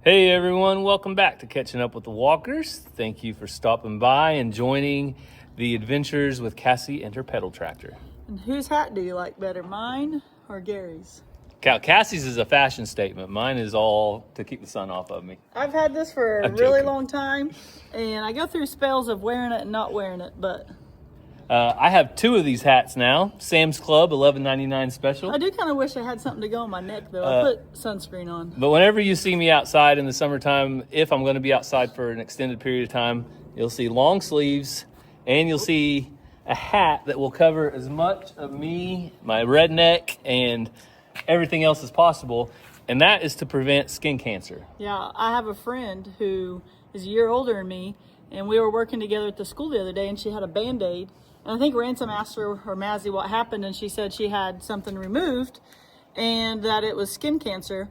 Hey everyone, welcome back to Catching Up with the Walkers. Thank you for stopping by and joining the adventures with Cassie and her pedal tractor. And whose hat do you like better, mine or Gary's? Cassie's is a fashion statement. Mine is all to keep the sun off of me. I've had this for a I'm really joking. long time, and I go through spells of wearing it and not wearing it, but I have two of these hats now. Sam's Club, $11.99 special. I do kind of wish I had something to go on my neck, though. I put sunscreen on. But whenever you see me outside in the summertime, if I'm going to be outside for an extended period of time, you'll see long sleeves and you'll see a hat that will cover as much of me, my redneck, and everything else as possible. And that is to prevent skin cancer. Yeah, I have a friend who is a year older than me, and we were working together at the school the other day, and she had a Band-Aid. And I think Ransom asked her, or Mazzy, what happened, and she said she had something removed and that it was skin cancer.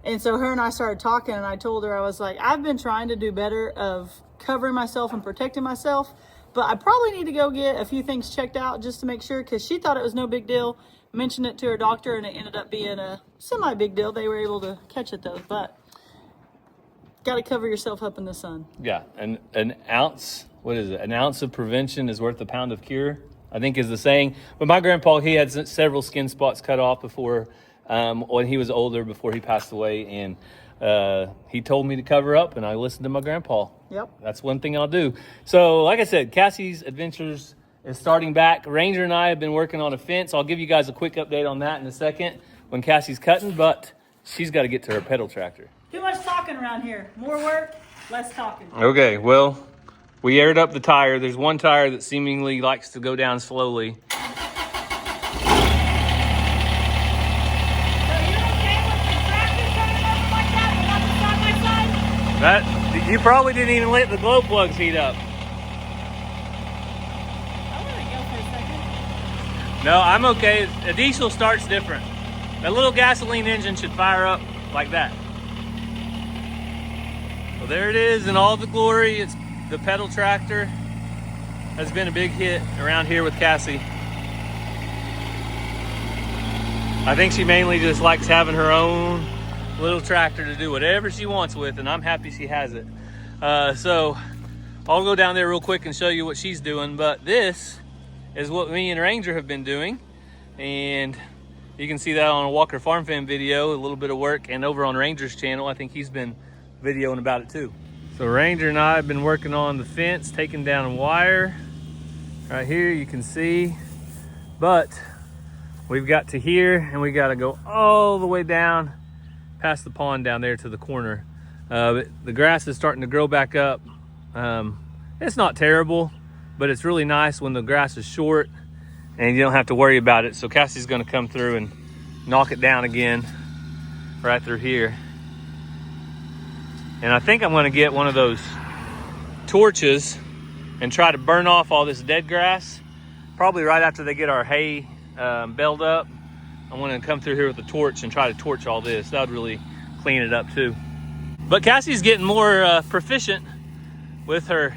And so her and I started talking, and I told her, I was like, I've been trying to do better of covering myself and protecting myself, but I probably need to go get a few things checked out just to make sure, because she thought it was no big deal. Mentioned it to her doctor, and it ended up being a semi-big deal. They were able to catch it, though, but got to cover yourself up in the sun. Yeah, and an ounce, what is it? An ounce of prevention is worth a pound of cure, I think is the saying. But my grandpa, he had several skin spots cut off before, when he was older, before he passed away. And he told me to cover up, and I listened to my grandpa. Yep. That's one thing I'll do. So like I said, Cassie's Adventures is starting back. Ranger and I have been working on a fence. I'll give you guys a quick update on that in a second when Cassie's cutting, but she's got to get to her pedal tractor. Too much talking around here. More work, less talking. Okay, well, we aired up the tire. There's one tire that seemingly likes to go down slowly. So you're okay with the tractor coming over like that without the side-by-side? You probably didn't even let the glow plugs heat up. I want to go for a second. No, I'm okay. A diesel starts different. That little gasoline engine should fire up like that. Well, there it is in all the glory. It's the pedal tractor. Has been a big hit around here with Cassie. I think she mainly just likes having her own little tractor to do whatever she wants with, and I'm happy she has it. So I'll go down there real quick and show you what she's doing, but this is what me and Ranger have been doing, and you can see that on a Walker Farm Fan video, a little bit of work, and over on Ranger's channel, I think he's been videoing about it too. So Ranger and I have been working on the fence, taking down wire. Right here you can see, but we've got to here and we got to go all the way down past the pond down there to the corner. But the grass is starting to grow back up. It's not terrible, but it's really nice when the grass is short and you don't have to worry about it. So Cassie's gonna come through and knock it down again right through here. And I think I'm gonna get one of those torches and try to burn off all this dead grass. Probably right after they get our hay baled up. I'm gonna come through here with a torch and try to torch all this. That would really clean it up too. But Cassie's getting more proficient with her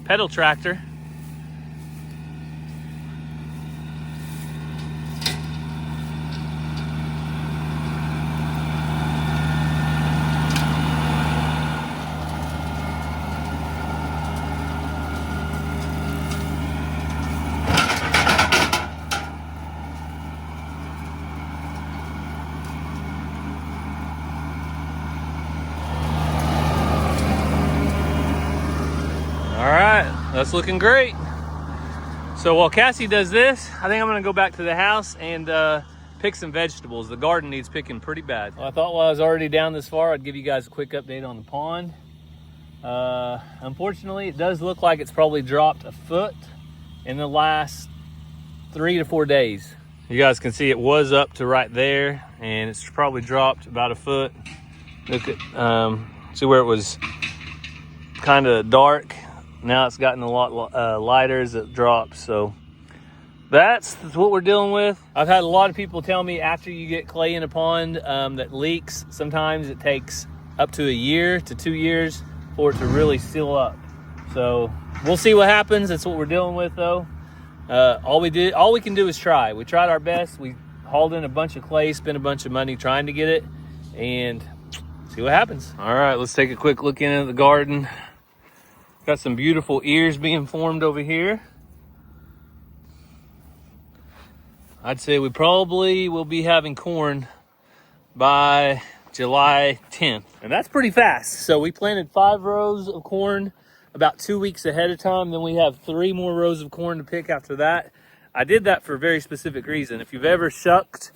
pedal tractor. All right, that's looking great. So while Cassie does this, I think I'm gonna go back to the house and pick some vegetables. The garden needs picking pretty bad. Well, I thought while I was already down this far, I'd give you guys a quick update on the pond. Unfortunately, it does look like it's probably dropped a foot in the last 3 to 4 days. You guys can see it was up to right there, and it's probably dropped about a foot. Look at, see where it was kind of dark. Now it's gotten a lot lighter as it drops. So that's what we're dealing with. I've had a lot of people tell me after you get clay in a pond that leaks, sometimes it takes up to 1 year to 2 years for it to really seal up. So we'll see what happens. That's what we're dealing with though. All we can do is try. We tried our best. We hauled in a bunch of clay, spent a bunch of money trying to get it, and see what happens. All right, let's take a quick look into the garden. Got some beautiful ears being formed over here. I'd say we probably will be having corn by July 10th. And that's pretty fast. So we planted 5 rows of corn about 2 weeks ahead of time. Then we have 3 more rows of corn to pick after that. I did that for a very specific reason. If you've ever shucked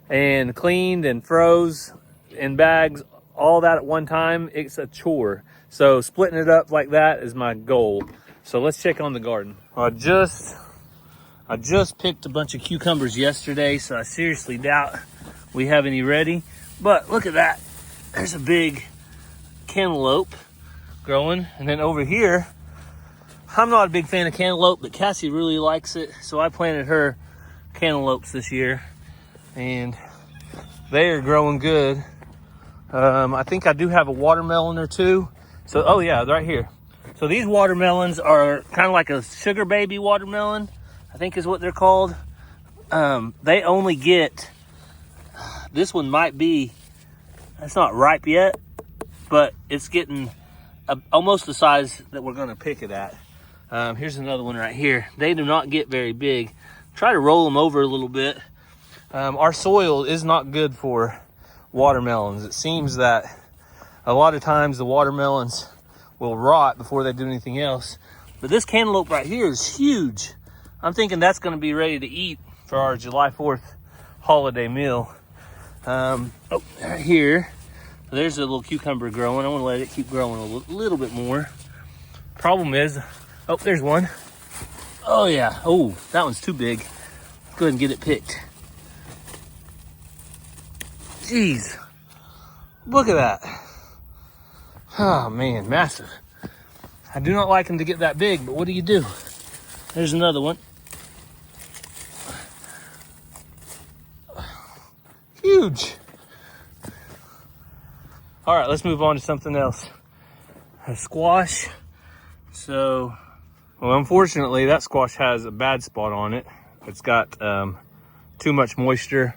and cleaned and froze in bags, all that at one time, it's a chore. So splitting it up like that is my goal. So let's check on the garden. I just picked a bunch of cucumbers yesterday, so I seriously doubt we have any ready. But look at that. There's a big cantaloupe growing. And then over here, I'm not a big fan of cantaloupe, but Cassie really likes it. So I planted her cantaloupes this year, and they are growing good. I think I do have a watermelon or two. So, oh yeah, right here. So these watermelons are kind of like a sugar baby watermelon, I think is what they're called. They only get, this one might be, it's not ripe yet, but it's getting almost the size that we're gonna pick it at. Here's another one right here. They do not get very big. Try to roll them over a little bit. Our soil is not good for watermelons. It seems that a lot of times the watermelons will rot before they do anything else. But this cantaloupe right here is huge. I'm thinking that's gonna be ready to eat for our July 4th holiday meal. Oh, right here, there's a little cucumber growing. I wanna let it keep growing a little bit more. Problem is, oh, there's one. Oh yeah, oh, that one's too big. Let's go ahead and get it picked. Jeez, look at that. Oh man, massive. I do not like them to get that big, but what do you do? There's another one. Huge. All right, let's move on to something else. A squash. So, well, unfortunately, that squash has a bad spot on it. It's got too much moisture.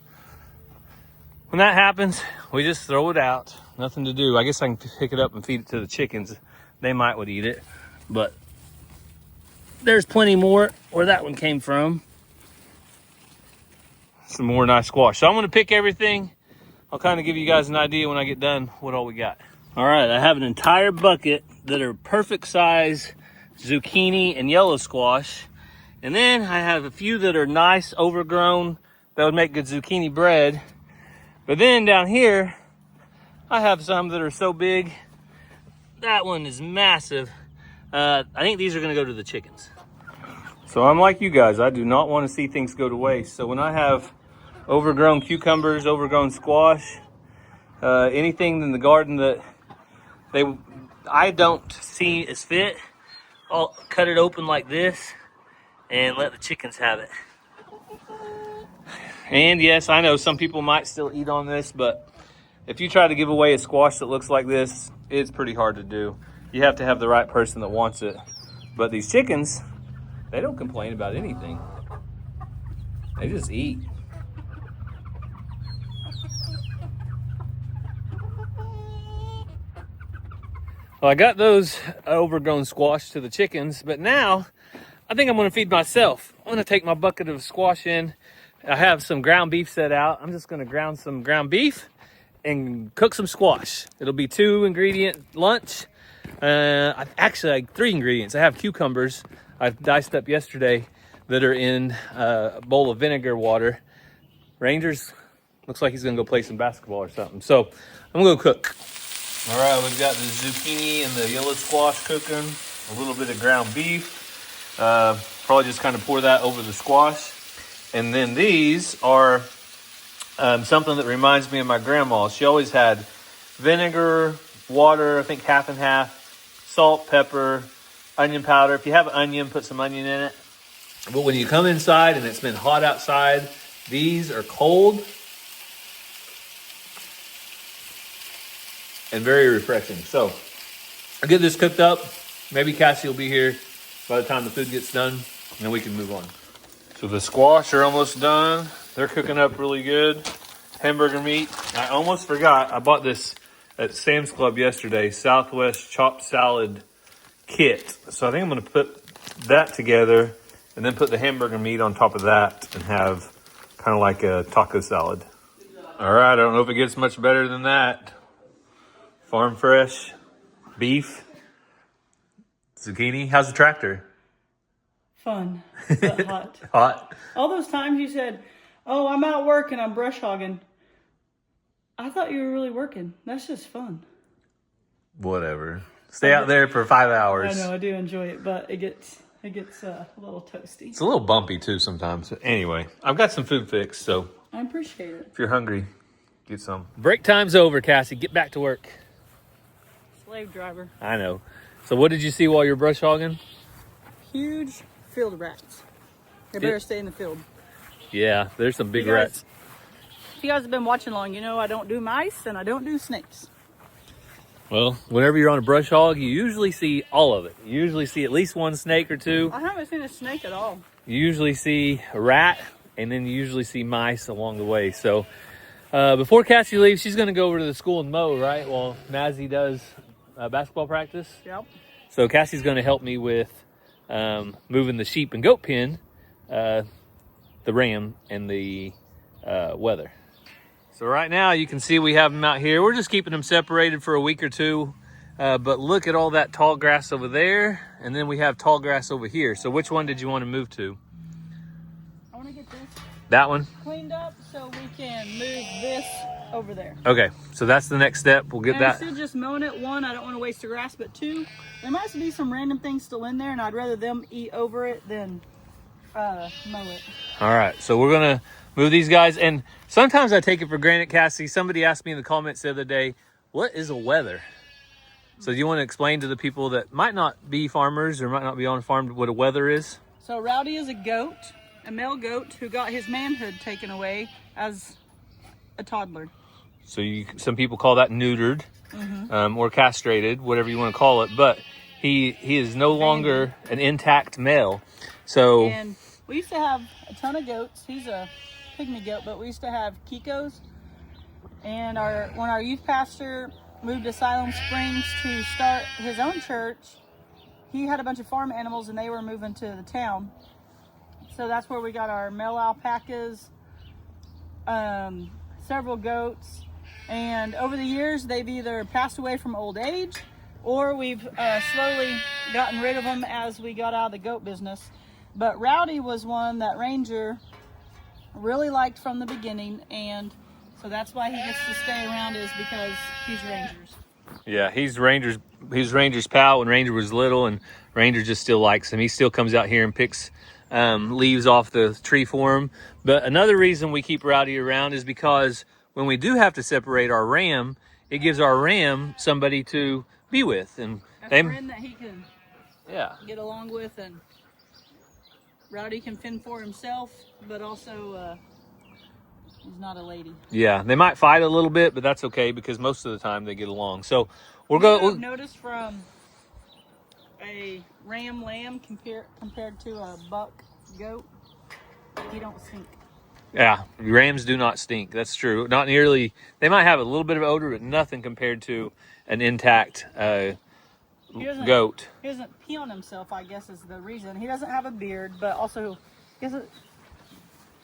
When that happens, we just throw it out. Nothing to do. I guess I can pick it up and feed it to the chickens. They would eat it, but there's plenty more where that one came from. Some more nice squash. So I'm gonna pick everything. I'll kind of give you guys an idea when I get done what all we got. All right, I have an entire bucket that are perfect size zucchini and yellow squash. And then I have a few that are nice, overgrown, that would make good zucchini bread. But then down here, I have some that are so big. That one is massive. I think these are gonna go to the chickens. So I'm like you guys, I do not want to see things go to waste. So when I have overgrown cucumbers, overgrown squash, anything in the garden that I don't see as fit, I'll cut it open like this and let the chickens have it. And yes, I know some people might still eat on this, but if you try to give away a squash that looks like this, it's pretty hard to do. You have to have the right person that wants it. But these chickens, they don't complain about anything. They just eat. Well, I got those overgrown squash to the chickens, but now I think I'm gonna feed myself. I'm gonna take my bucket of squash in. I have some ground beef set out. I'm just gonna ground some ground beef and cook some squash. It'll be 2-ingredient lunch. Actually, like 3 ingredients. I have cucumbers I've diced up yesterday that are in a bowl of vinegar water. Rangers looks like he's gonna go play some basketball or something. So I'm gonna go cook. All right, we've got the zucchini and the yellow squash cooking. A little bit of ground beef. Probably just kind of pour that over the squash. And then these are something that reminds me of my grandma. She always had vinegar, water, I think half and half, salt, pepper, onion powder. If you have an onion, put some onion in it. But when you come inside and it's been hot outside, these are cold and very refreshing. So I'll get this cooked up. Maybe Cassie will be here by the time the food gets done, and then we can move on. So the squash are almost done. They're cooking up really good. Hamburger meat. I almost forgot. I bought this at Sam's Club yesterday, Southwest chopped salad kit. So I think I'm going to put that together and then put the hamburger meat on top of that and have kind of like a taco salad. All right, I don't know if it gets much better than that. Farm fresh beef, zucchini. How's the tractor? Fun, but hot. Hot. All those times you said, "Oh, I'm out working, I'm brush hogging." I thought you were really working. That's just fun. Whatever. Stay out there for 5 hours. I know, I do enjoy it, but it gets a little toasty. It's a little bumpy too sometimes. But anyway, I've got some food fixed, so I appreciate it. if you're hungry, get some. Break time's over, Cassie. Get back to work. Slave driver. I know. So what did you see while you're brush hogging? Huge field rats. They better stay in the field. Yeah, there's some big You guys- rats. If you guys have been watching long, you know I don't do mice and I don't do snakes. Well, whenever you're on a brush hog, you usually see all of it. You usually see at least one snake or two. I haven't seen a snake at all. You usually see a rat, and then you usually see mice along the way. So before Cassie leaves, she's going to go over to the school and mow, right? While Mazzy does basketball practice. Yep. So Cassie's going to help me with moving the sheep and goat pen, the ram, and the weather. So right now you can see we have them out here. We're just keeping them separated for a week or two. But look at all that tall grass over there. And then we have tall grass over here. So which one did you want to move to? I want to get this That one? cleaned up so we can move this over there. Okay, so that's the next step. We'll get And that. instead of just mowing it, one, I don't want to waste the grass, but two, there might be some random things still in there, and I'd rather them eat over it than mow it. All right, so we're going to move these guys. And sometimes I take it for granted, Cassie. Somebody asked me in the comments the other day, what is a wether? So do you want to explain to the people that might not be farmers or might not be on a farm what a wether is? So Rowdy is a goat, a male goat, who got his manhood taken away as a toddler. So some people call that neutered, or castrated, whatever you want to call it. But he is no longer an intact male. So And we used to have a ton of goats. He's a pygmy goat, but we used to have Kikos. And when our youth pastor moved to Siloam Springs to start his own church, he had a bunch of farm animals and they were moving to the town. So that's where we got our male alpacas, several goats. And over the years, they've either passed away from old age or we've slowly gotten rid of them as we got out of the goat business. But Rowdy was one that Ranger really liked from the beginning, and so that's why he gets to stay around, is because he's Ranger's. yeah, he's Ranger's pal when Ranger was little, and Ranger just still likes him. He still comes out here and picks leaves off the tree for him. But another reason we keep Rowdy around is because when we do have to separate our ram, it gives our ram somebody to be with, and A friend that he can get along with, and Rowdy can fend for himself, but also he's not a lady. Yeah, they might fight a little bit, but that's okay because most of the time they get along. So I've noticed from a ram lamb compared to a buck goat, he don't stink. Yeah, rams do not stink. That's true. Not nearly. They might have a little bit of odor, but nothing compared to an intact goat. He doesn't pee on himself, I guess is the reason. He doesn't have a beard, but also, I guess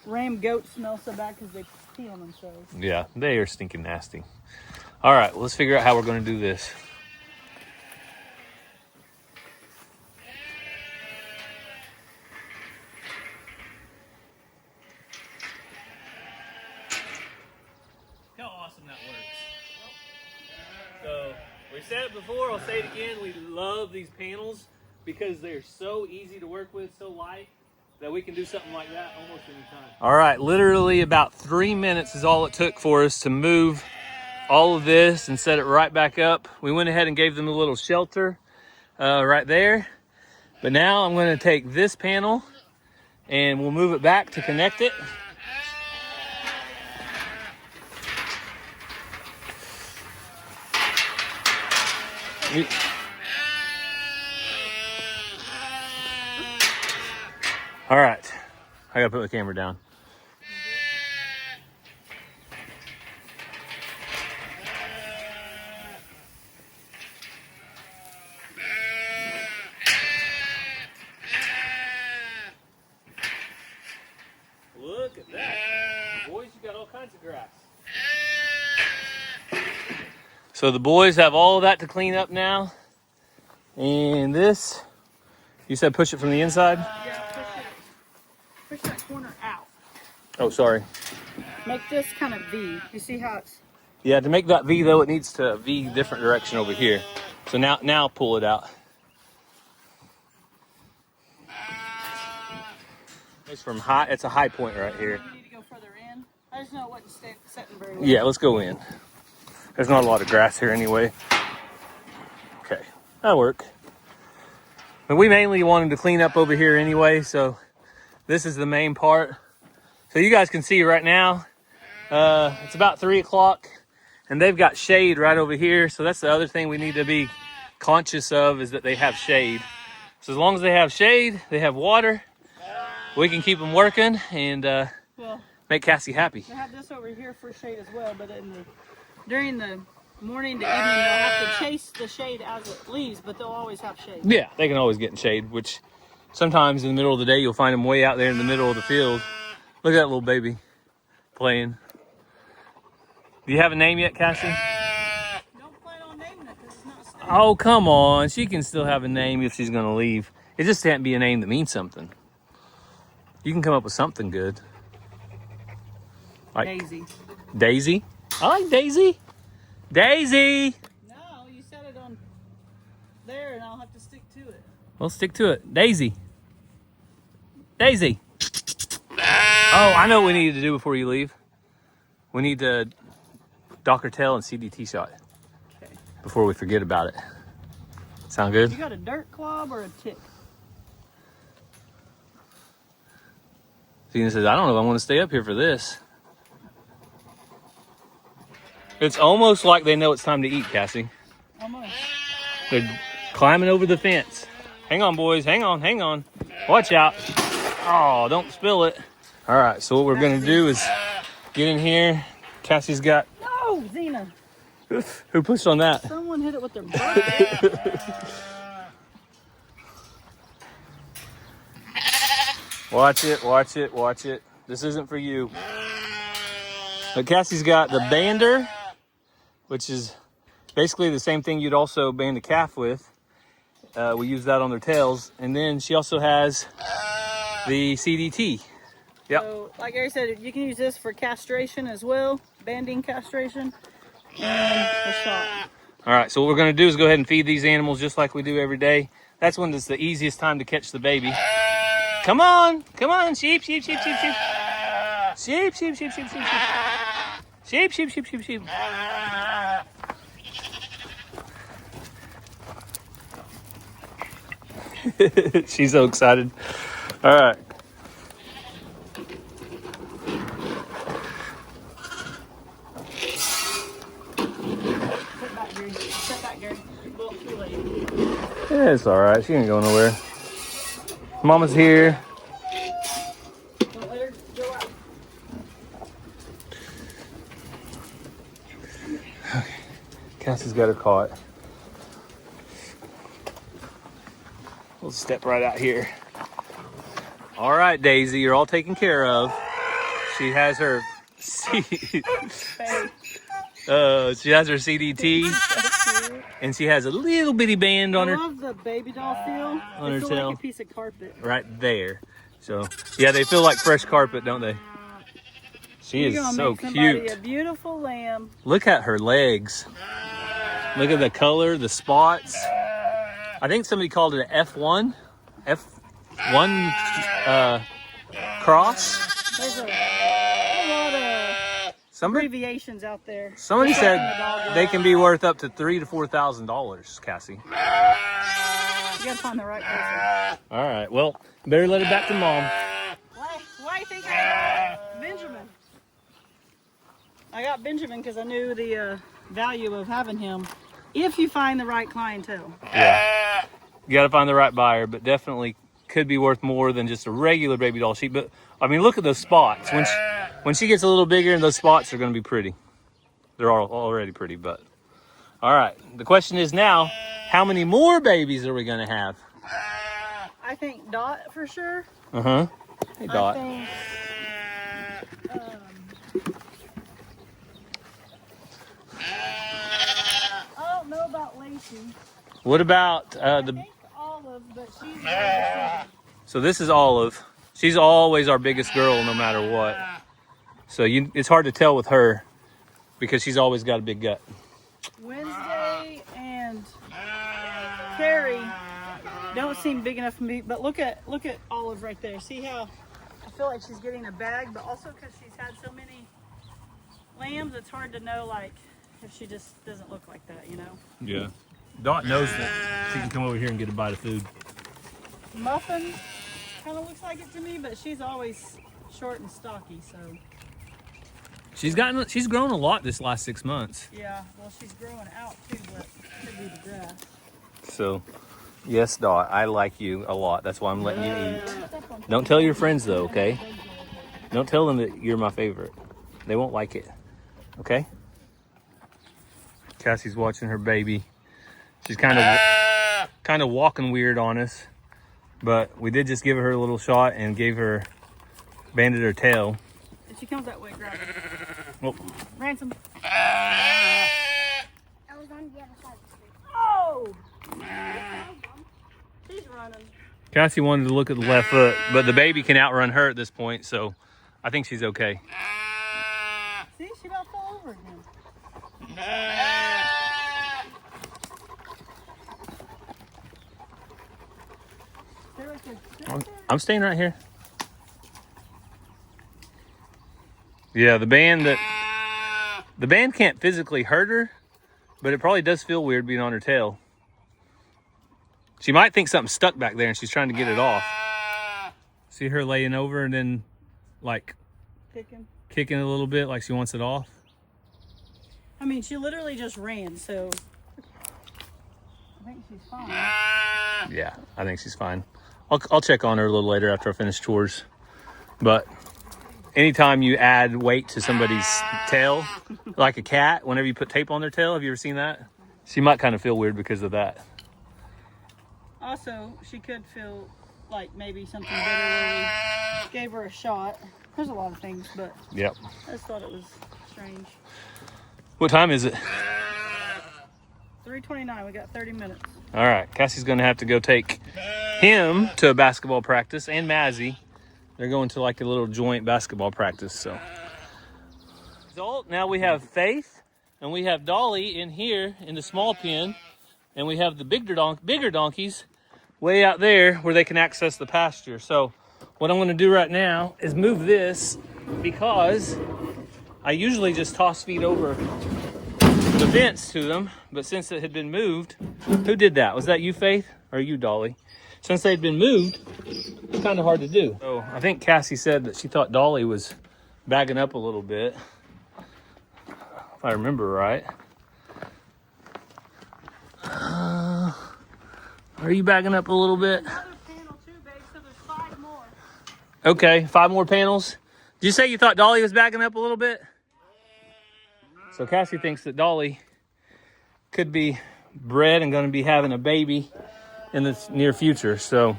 ram goats smell so bad because they pee on themselves. Yeah, they are stinking nasty. All right, let's figure out how we're going to do this. How awesome that works. So we said it before, I'll say it again. We love these panels because they're so easy to work with, so light, that we can do something like that almost any time. All right, literally about 3 minutes is all it took for us to move all of this and set it right back up. We went ahead and gave them a little shelter right there. But now I'm going to take this panel and we'll move it back to connect it. All right, I gotta put the camera down. So the boys have all of that to clean up now. And this, you said push it from the inside? Yeah, push that corner out. Oh, sorry. Make this kind of V. You see how it's... Yeah, to make that V though, it needs to V different direction over here. So now pull it out. It's from high, it's a high point right here. You need to go further in. I just know it wasn't setting very well. Yeah, let's go in. There's not a lot of grass here anyway. Okay, that'll work. But we mainly wanted to clean up over here anyway, so this is the main part. So you guys can see right now, it's about 3 o'clock and they've got shade right over here. So that's the other thing we need to be conscious of, is that they have shade. So as long as they have shade, they have water, we can keep them working and well, make Cassie happy. they have this over here for shade as well, but during the morning to evening, they'll have to chase the shade as it leaves, but they'll always have shade. Yeah, they can always get in shade, which sometimes in the middle of the day, you'll find them way out there in the middle of the field. Look at that little baby playing. Do you have a name yet, Cassie? Don't plan on naming it because it's not staying. Oh, come on. She can still have a name if she's going to leave. It just can't be a name that means something. You can come up with something good. Like Daisy. Daisy? I like Daisy. Daisy! No, you set it on there and I'll have to stick to it. Well, stick to it. Daisy. Daisy. Oh, I know what we need to do before you leave. We need to Docker tail and CDT shot Okay. before we forget about it. Sound good? You got a dirt clob or a tick? Tina says, I don't know if I want to stay up here for this. It's almost like they know it's time to eat, Cassie. Almost. They're climbing over the fence. Hang on, boys. Hang on. Watch out. Oh, don't spill it. All right, so what we're going to do is get in here. Cassie's got... No, Zena. Who pushed on that? Someone hit it with their butt. Watch it. This isn't for you. But Cassie's got the bander, which is basically the same thing you'd also band a calf with. We use that on their tails. And then she also has the CDT. Yep. So, like Gary said, you can use this for castration as well, banding castration, and a shot. All right, so what we're going to do is go ahead and feed these animals just like we do every day. That's when it's the easiest time to catch the baby. Come on, sheep. Sheep. She's so excited. All right. Step back, Gary. Well, too late. Yeah, it's all right. She ain't going nowhere. Mama's here. Don't let her go out. Okay. Cassie's got her caught. We'll step right out here. All right, Daisy, you're all taken care of. She has her she has her CDT, and she has a little bitty band on I her love the baby doll feel. On her They feel tail. like a piece of carpet. right there. So yeah, they feel like fresh carpet, don't they? She You're is gonna so make somebody cute. a beautiful lamb. Look at her legs. Look at the color, the spots. I think somebody called it an F1 cross. There's a lot of Somebody abbreviations out there. Somebody Just like in said the dog they world. can be worth up to $3,000 to $4,000, Cassie. You gotta find the right person. All right, well, better let it back to mom. Why do you think I got Benjamin? I got Benjamin because I knew the value of having him. If you find the right clientele. Yeah, you got to find the right buyer, but definitely could be worth more than just a regular baby doll sheep. But I mean, look at those spots. When she gets a little bigger, those spots are going to be pretty. They're already pretty, but all right. The question is now, how many more babies are we going to have? I think Dot for sure. Hey, Dot. I think, Lacey. What about I think Olive, but she's the So this is Olive. She's always our biggest girl, no matter what. So it's hard to tell with her because she's always got a big gut. Wednesday and Carrie don't seem big enough for me, but look at Olive right there. See how I feel like she's getting a bag, but also because she's had so many lambs, it's hard to know like if she just doesn't look like that, you know? Yeah. Dot knows that she can come over here and get a bite of food. Muffin kind of looks like it to me, but she's always short and stocky, so. She's grown a lot this last 6 months. Yeah, well, she's growing out too, but it could be the grass. So, yes, Dot, I like you a lot. That's why I'm letting you eat. Don't tell your friends though, okay? Don't tell them that you're my favorite. They won't like it, okay? Cassie's watching her baby. She's kind of walking weird on us, but we did just give her a little shot and banded her tail. If she comes that way, grab her. Oh. Ransom. I was on the other side of the street. Oh! She's running. Cassie wanted to look at the left foot, but the baby can outrun her at this point, so I think she's okay. See, she about fell over again. Stay right there. I'm staying right here. Yeah, the band can't physically hurt her, but it probably does feel weird being on her tail. She might think something's stuck back there and she's trying to get it off. See her laying over and then like kicking a little bit like she wants it off. I mean, she literally just ran, so I think she's fine. Yeah, I think she's fine. I'll check on her a little later after I finish chores. But anytime you add weight to somebody's tail, like a cat, whenever you put tape on their tail, have you ever seen that? She might kind of feel weird because of that. Also, she could feel like maybe something better when we gave her a shot. There's a lot of things, but Yep. I just thought it was strange. What time is it? 3:29, we got 30 minutes. All right, Cassie's gonna have to go take him to a basketball practice, and Mazzy. They're going to like a little joint basketball practice, so. Now we have Faith and we have Dolly in here in the small pen, and we have the bigger donkeys way out there where they can access the pasture. So what I'm gonna do right now is move this because I usually just toss feed over the vents to them, but since it had been moved, who did that? Was that you, Faith, or you, Dolly? Since they'd been moved, it's kind of hard to do. So I think Cassie said that she thought Dolly was bagging up a little bit, if I remember right. Are you bagging up a little bit? Another panel too, babe, so there's 5 more. Okay, 5 more panels. Did you say you thought Dolly was bagging up a little bit? So Cassie thinks that Dolly could be bred and going to be having a baby in the near future. So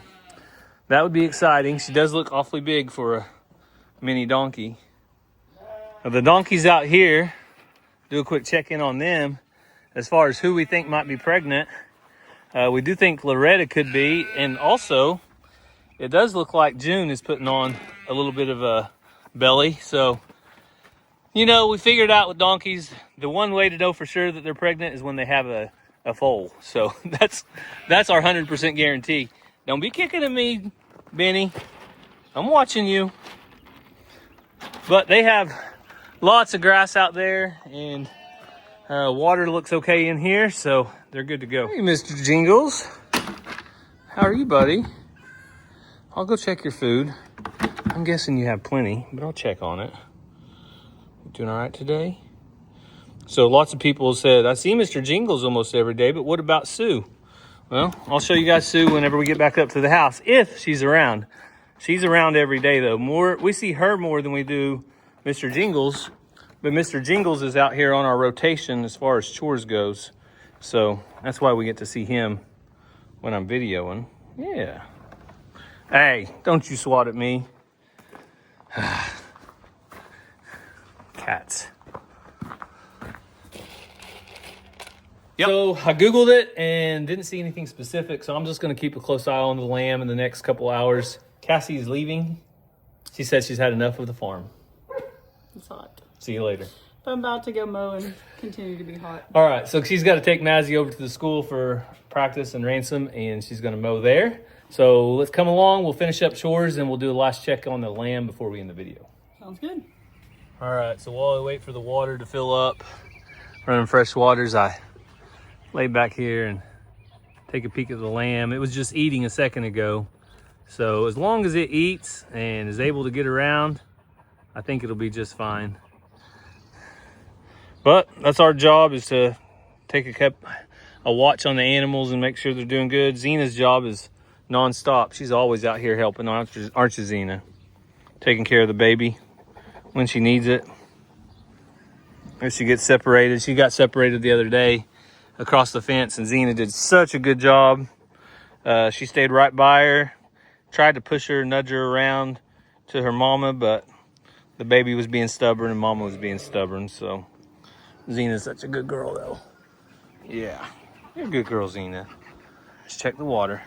that would be exciting. She does look awfully big for a mini donkey. Now the donkeys out here, do a quick check-in on them as far as who we think might be pregnant. We do think Loretta could be, and also it does look like June is putting on a little bit of a belly. So, you know, we figured out with donkeys, the one way to know for sure that they're pregnant is when they have a foal. So that's our 100% guarantee. Don't be kicking at me, Benny. I'm watching you. But they have lots of grass out there, and water looks okay in here, so they're good to go. Hey, Mr. Jingles. How are you, buddy? I'll go check your food. I'm guessing you have plenty, but I'll check on it. You doing all right today? So lots of people said, I see Mr. Jingles almost every day, but what about Sue? Well, I'll show you guys Sue whenever we get back up to the house, if she's around. She's around every day, though. We see her more than we do Mr. Jingles, but Mr. Jingles is out here on our rotation as far as chores goes. So that's why we get to see him when I'm videoing. Yeah. Hey, don't you swat at me. Cats. Yep. So I Googled it and didn't see anything specific. So I'm just going to keep a close eye on the lamb in the next couple hours. Cassie's leaving. She said she's had enough of the farm. It's hot. See you later. I'm about to go mow and continue to be hot. All right. So she's got to take Mazzy over to the school for practice and ransom, and she's going to mow there. So let's come along. We'll finish up chores and we'll do a last check on the lamb before we end the video. Sounds good. All right. So while I wait for the water to fill up, running fresh waters, I lay back here and take a peek at the lamb. It was just eating a second ago. So as long as it eats and is able to get around, I think it'll be just fine. But that's our job, is to take a watch on the animals and make sure they're doing good. Zena's job is nonstop. She's always out here helping, aren't you, Zena? Taking care of the baby when she needs it. If she gets separated, she got separated the other day across the fence, and Zena did such a good job. She stayed right by her, tried to push her, nudge her around to her mama, but the baby was being stubborn and mama was being stubborn. So Zena's such a good girl, though. Yeah, you're a good girl, Zena. Let's check the water.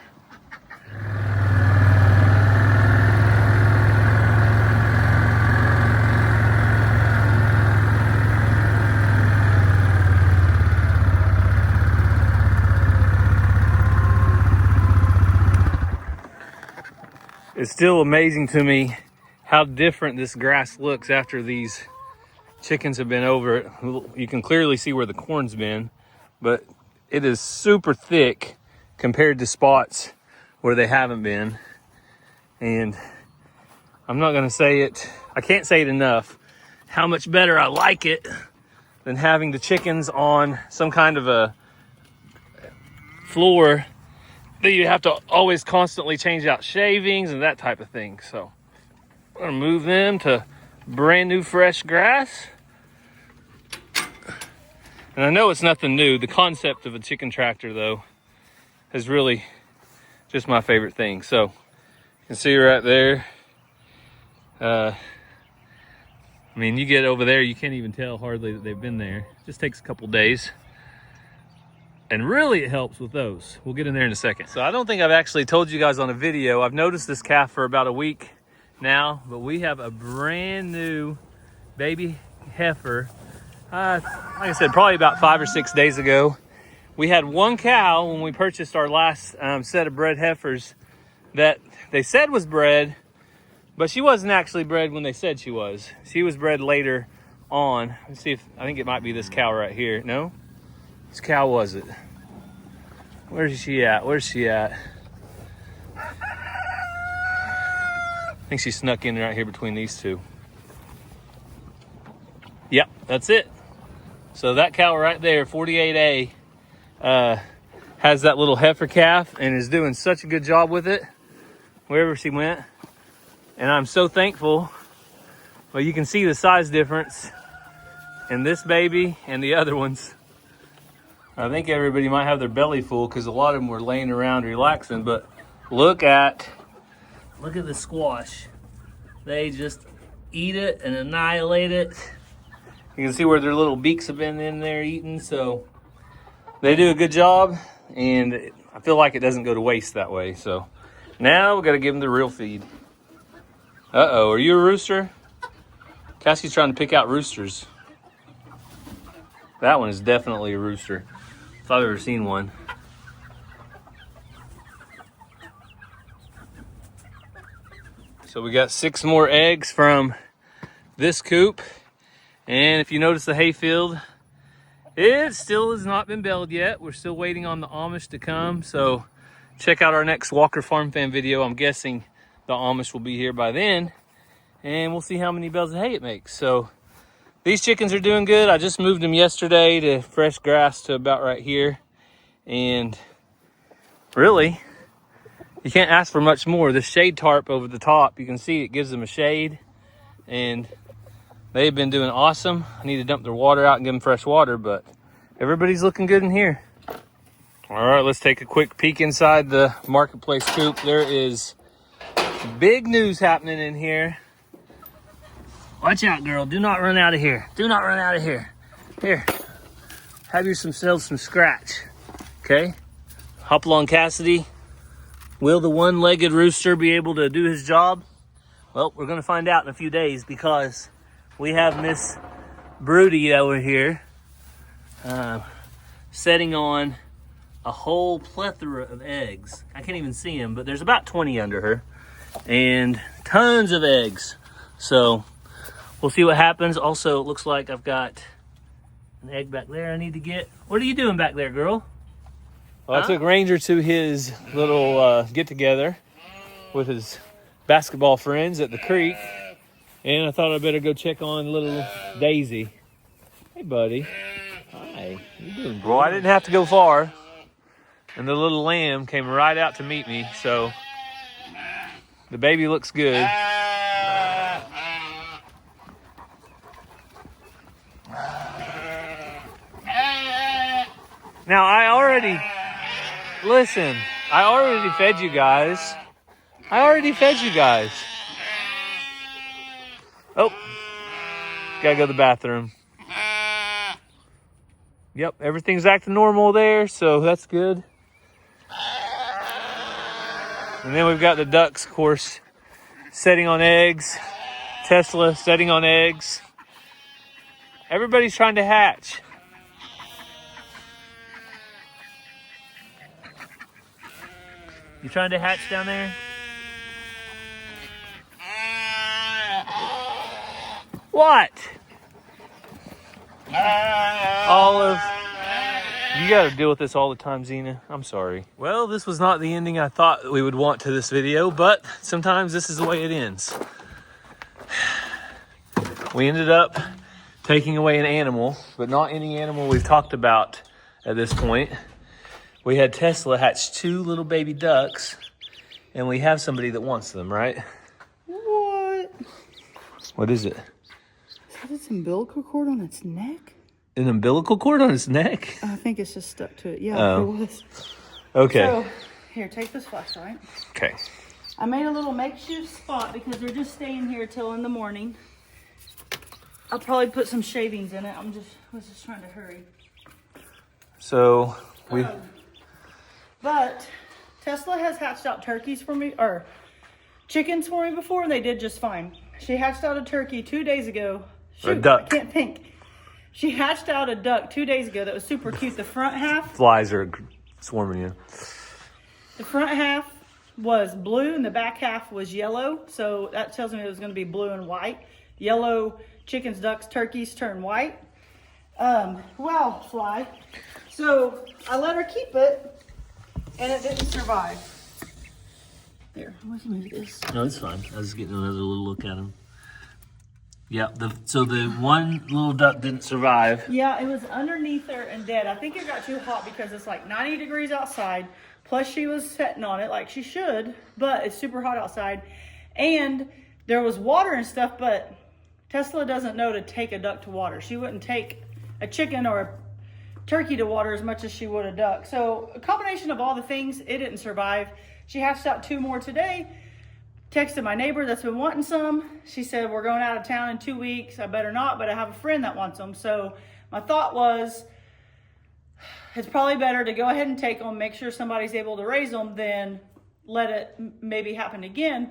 It's still amazing to me how different this grass looks after these chickens have been over it. You can clearly see where the corn's been, but it is super thick compared to spots where they haven't been. And I'm not gonna say it, I can't say it enough, how much better I like it than having the chickens on some kind of a floor that you have to always constantly change out shavings and that type of thing. So I'm gonna move them to brand new fresh grass. And I know it's nothing new. The concept of a chicken tractor, though, is really just my favorite thing. So you can see right there. I mean, you get over there, you can't even tell hardly that they've been there. It just takes a couple days. And really it helps with those. We'll get in there in a second. So I don't think I've actually told you guys on a video. I've noticed this calf for about a week now, but we have a brand new baby heifer. Like I said, probably about 5 or 6 days ago. We had one cow when we purchased our last set of bred heifers that they said was bred, but she wasn't actually bred when they said she was. She was bred later on. Let's see if, I think it might be this cow right here. No? Whose cow was it? Where's she at? Where's she at? I think she snuck in right here between these two. Yep, that's it. So that cow right there, 48A, has that little heifer calf and is doing such a good job with it wherever she went. And I'm so thankful. Well, you can see the size difference in this baby and the other ones. I think everybody might have their belly full because a lot of them were laying around relaxing, but look at the squash. They just eat it and annihilate it. You can see where their little beaks have been in there eating, so they do a good job, and I feel like it doesn't go to waste that way. So now we got to give them the real feed. Uh-oh, are you a rooster? Cassie's trying to pick out roosters. That one is definitely a rooster, if I've ever seen one. So we got 6 more eggs from this coop. And if you notice the hayfield, it still has not been baled yet. We're still waiting on the Amish to come. So check out our next Walker Farm Fan video. I'm guessing the Amish will be here by then. And we'll see how many bales of hay it makes. So these chickens are doing good. I just moved them yesterday to fresh grass to about right here. And really, you can't ask for much more. This shade tarp over the top, you can see it gives them a shade. And they've been doing awesome. I need to dump their water out and give them fresh water, but everybody's looking good in here. All right, let's take a quick peek inside the marketplace coop. There is big news happening in here. Watch out, girl. Do not run out of here. Do not run out of here. Here. have yourselves some scratch. Okay? Hop along, Cassidy. Will the one-legged rooster be able to do his job? Well, we're gonna find out in a few days because we have Miss Broody over here setting on a whole plethora of eggs. I can't even see them, but there's about 20 under her and tons of eggs. So we'll see what happens. Also, it looks like I've got an egg back there I need to get. What are you doing back there, girl? Well, I took Ranger to his little get-together with his basketball friends at the creek, and I thought I'd better go check on little Daisy. Hey, buddy. Hi. You doing good? Well, I didn't have to go far, and the little lamb came right out to meet me, so the baby looks good. Now, I already fed you guys. Oh, gotta go to the bathroom. Yep, everything's acting normal there, so that's good. And then we've got the ducks, of course, setting on eggs. Tesla setting on eggs. Everybody's trying to hatch. You trying to hatch down there? What? Olive, you gotta deal with this all the time, Xena. I'm sorry. Well, this was not the ending I thought we would want to this video, but sometimes this is the way it ends. We ended up taking away an animal, but not any animal we've talked about at this point. We had Tesla hatch 2 little baby ducks, and we have somebody that wants them, right? What? What is it? Is that its umbilical cord on its neck? An umbilical cord on its neck? I think it's just stuck to it. Yeah, Oh. it was. Okay. So, here, take this flashlight. Okay. I made a little makeshift spot because they're just staying here till in the morning. I'll probably put some shavings in it. Was just trying to hurry. So, we... But Tesla has hatched out turkeys for me, or chickens for me before, and they did just fine. She hatched out a turkey 2 days ago. A duck. I can't think. She hatched out a duck 2 days ago that was super cute. The front half, Flies are swarming you. the front half was blue and the back half was yellow. So that tells me it was going to be blue and white. Yellow chickens, ducks, turkeys turn white. Well, fly. So I let her keep it. And it didn't survive. There, let's move this. No, it's fine. I was just getting another little look at him. Yeah, so the one little duck didn't survive. Yeah, it was underneath her and dead. I think it got too hot because it's like 90 degrees outside. Plus she was sitting on it like she should, but it's super hot outside. And there was water and stuff, but Tesla doesn't know to take a duck to water. She wouldn't take a chicken or a turkey to water as much as she would a duck. So a combination of all the things, it didn't survive. She hatched out 2 more today. Texted my neighbor that's been wanting some. She said, we're going out of town in 2 weeks. I better not, but I have a friend that wants them. So my thought was, it's probably better to go ahead and take them, make sure somebody's able to raise them, than let it maybe happen again.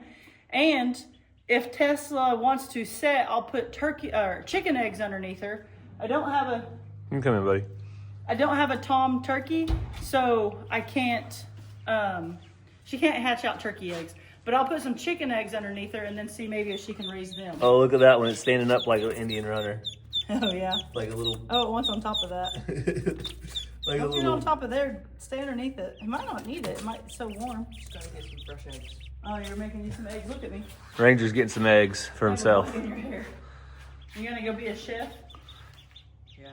And if Tesla wants to set, I'll put turkey or chicken eggs underneath her. I don't have a... You can come in, buddy. I don't have a tom turkey, so I can't, she can't hatch out turkey eggs. But I'll put some chicken eggs underneath her and then see maybe if she can raise them. Oh, look at that one. It's standing up like an Indian runner. Oh, yeah. Like a little... Oh, it wants on top of that. like Don't get on top of there. Stay underneath it. It might not need it. It might, it's so warm. Just gotta get some fresh eggs. Oh, you're making you some eggs. Look at me. Ranger's getting some eggs for himself. In your hair. You gonna go be a chef? Yeah.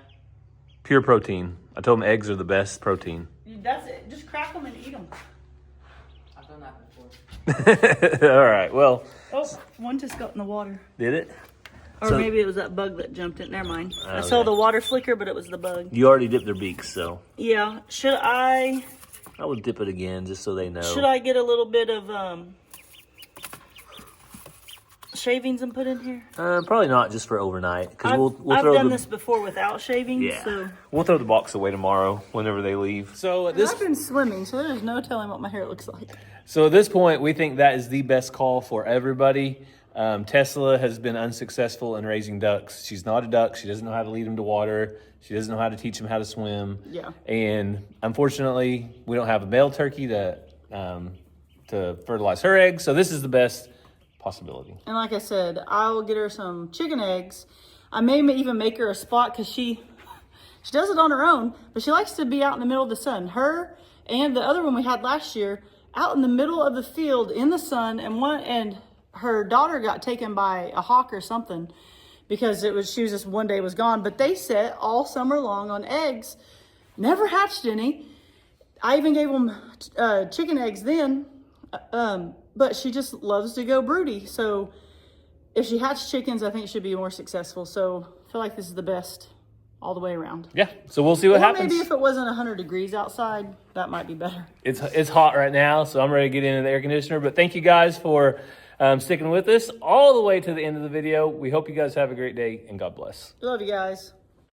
Pure protein. I told him eggs are the best protein. That's it. Just crack them and eat them. I've done that before. All right, well. Oh, one just got in the water. Did it? Or So- maybe it was that bug that jumped in. Never mind. I Okay. saw the water flicker, but it was the bug. You already dipped their beaks, so Yeah. Should I would dip it again just so they know. get a little bit of shavings and put in here? Probably not just for overnight, because we'll I've throw done the, this before without shavings. Yeah, So. we'll throw the box away tomorrow whenever they leave. So at And this I've been swimming, so there's no telling what my hair looks like. So at this point, we think that is the best call for everybody. Tesla has been unsuccessful in raising ducks. She's not a duck. She doesn't know how to lead them to water. She doesn't know how to teach them how to swim. Yeah. And unfortunately, we don't have a male turkey to fertilize her eggs. So this is the best possibility. And like I said, I will get her some chicken eggs. I may even make her a spot because she does it on her own, but she likes to be out in the middle of the sun. Her and the other one we had last year out in the middle of the field in the sun, and her daughter got taken by a hawk or something because she was just one day was gone. But they set all summer long on eggs, never hatched any. I even gave them chicken eggs then, but she just loves to go broody. So if she hatched chickens, I think she'd be more successful. So I feel like this is the best all the way around. Yeah, so we'll see what happens. Maybe if it wasn't 100 degrees outside, that might be better. It's hot right now, so I'm ready to get into the air conditioner. But thank you guys for sticking with us all the way to the end of the video. We hope you guys have a great day, and God bless. Love you guys.